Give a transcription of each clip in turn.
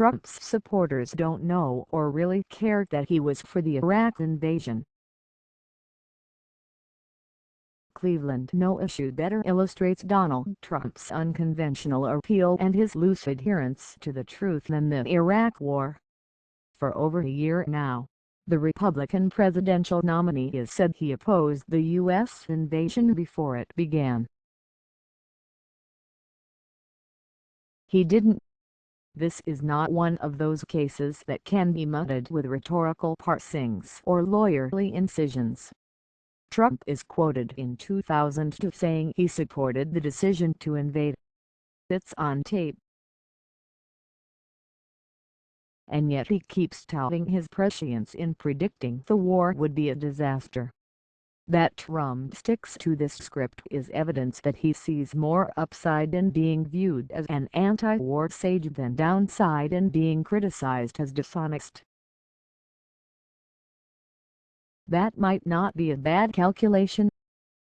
Trump's supporters don't know or really care that he was for the Iraq invasion. Cleveland No issue better illustrates Donald Trump's unconventional appeal and his loose adherence to the truth than the Iraq War. For over a year now, the Republican presidential nominee has said he opposed the U.S. invasion before it began. He didn't. This is not one of those cases that can be muddled with rhetorical parsings or lawyerly incisions. Trump is quoted in 2002 saying he supported the decision to invade. It's on tape. And yet he keeps touting his prescience in predicting the war would be a disaster. That Trump sticks to this script is evidence that he sees more upside in being viewed as an anti-war sage than downside in being criticized as dishonest. That might not be a bad calculation.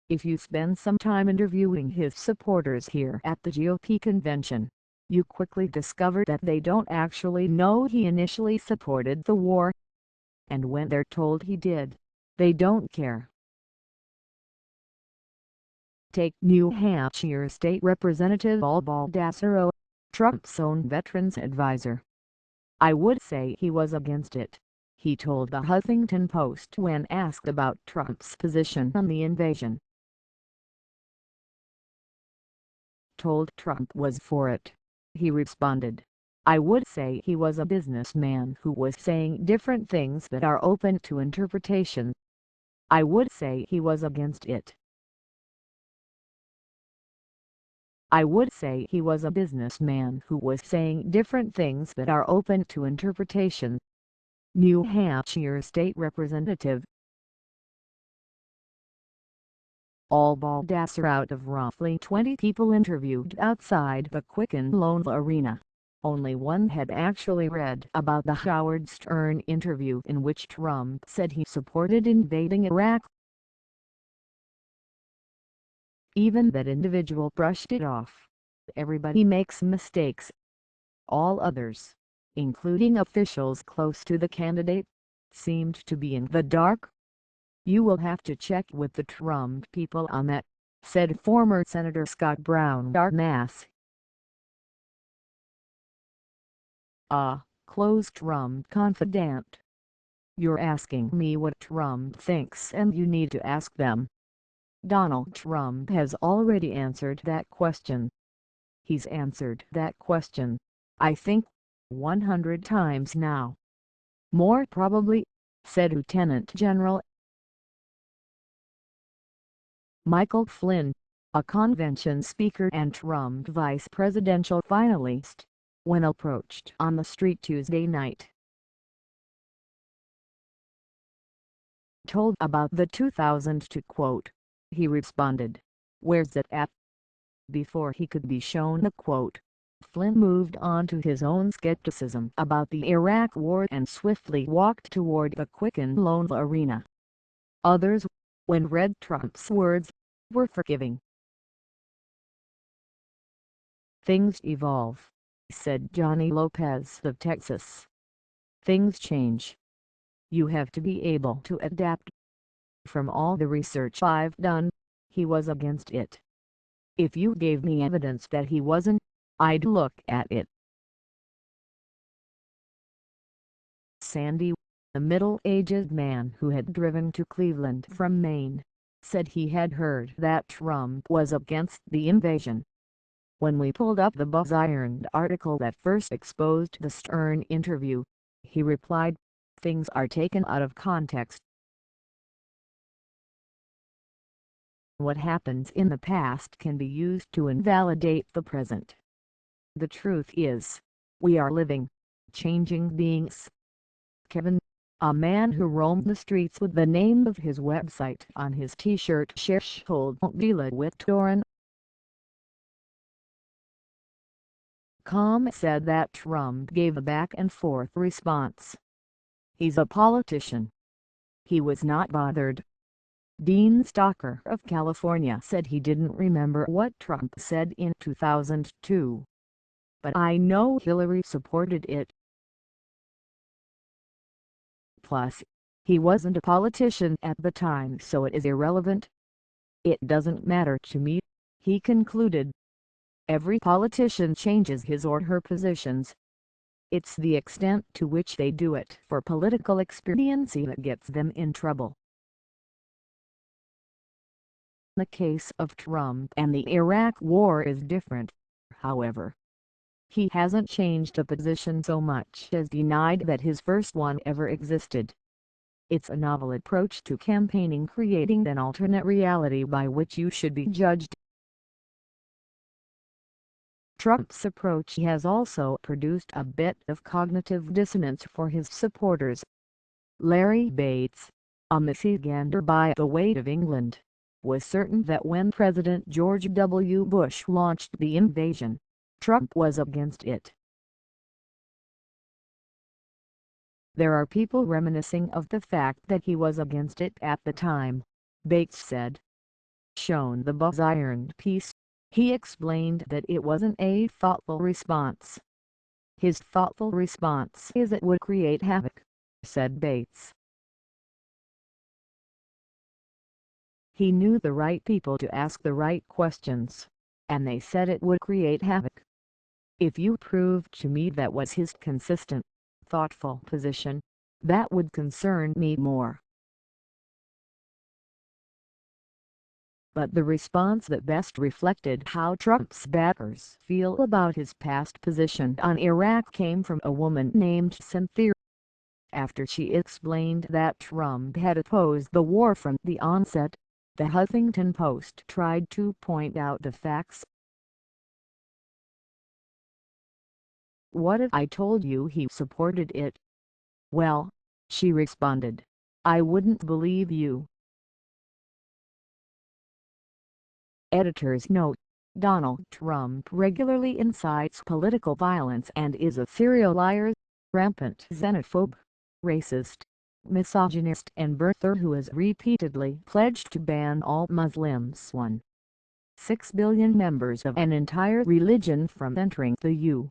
If you spend some time interviewing his supporters here at the GOP convention, you quickly discover that they don't actually know he initially supported the war. And when they're told he did, they don't care. Take New Hampshire State Representative Al Baldasaro, Trump's own veterans advisor. "I would say he was against it," he told the Huffington Post when asked about Trump's position on the invasion. "Told Trump was for it," he responded. "I would say he was a businessman who was saying different things that are open to interpretation. I would say he was against it. I would say he was a businessman who was saying different things that are open to interpretation." New Hampshire State Representative Al Baldasaro. Out of roughly 20 people interviewed outside the Quicken Loans Arena, only one had actually read about the Howard Stern interview in which Trump said he supported invading Iraq. Even that individual brushed it off. "Everybody makes mistakes." All others, including officials close to the candidate, seemed to be in the dark. "You will have to check with the Trump people on that," said former Senator Scott Brown Darmass. A close Trump confidant. "You're asking me what Trump thinks and you need to ask them. Donald Trump has already answered that question. He's answered that question, I think, 100 times now. More probably," said Lieutenant General Michael Flynn, a convention speaker and Trump vice presidential finalist, when approached on the street Tuesday night. Told about the 2002 quote, he responded, "Where's it at?" Before he could be shown the quote, Flynn moved on to his own skepticism about the Iraq War and swiftly walked toward the Quicken Loans Arena. Others, when read Trump's words, were forgiving. "Things evolve," said Johnny Lopez of Texas. "Things change. You have to be able to adapt. From all the research I've done, he was against it. If you gave me evidence that he wasn't, I'd look at it." Sandy, a middle-aged man who had driven to Cleveland from Maine, said he had heard that Trump was against the invasion. "When we pulled up the Buzz Iron article that first exposed the Stern interview," he replied, "things are taken out of context. What happens in the past can be used to invalidate the present. The truth is, we are living, changing beings." Kevin, a man who roamed the streets with the name of his website on his t-shirt, told Vila Whittoren. Com said that Trump gave a back-and-forth response. "He's a politician. He was not bothered." Dean Stocker of California said he didn't remember what Trump said in 2002. but I know Hillary supported it. Plus, he wasn't a politician at the time, so it is irrelevant. It doesn't matter to me," he concluded. "Every politician changes his or her positions. It's the extent to which they do it for political expediency that gets them in trouble." The case of Trump and the Iraq War is different, however. He hasn't changed a position so much as denied that his first one ever existed. It's a novel approach to campaigning, creating an alternate reality by which you should be judged. Trump's approach has also produced a bit of cognitive dissonance for his supporters. Larry Bates, a Michigander by the weight of England, was certain that when President George W. Bush launched the invasion, Trump was against it. "There are people reminiscing of the fact that he was against it at the time," Bates said. Shown the Buzz-ironed piece, he explained that it wasn't a thoughtful response. "His thoughtful response is it would create havoc," said Bates. "He knew the right people to ask the right questions, and they said it would create havoc. If you proved to me that was his consistent, thoughtful position, that would concern me more." But the response that best reflected how Trump's backers feel about his past position on Iraq came from a woman named Cynthia. After she explained that Trump had opposed the war from the onset, the Huffington Post tried to point out the facts. "What if I told you he supported it?" "Well," she responded, "I wouldn't believe you." Editor's note: Donald Trump regularly incites political violence and is a serial liar, rampant xenophobe, racist, misogynist and birther who has repeatedly pledged to ban all Muslims, 1.6 billion members of an entire religion, from entering the U.S.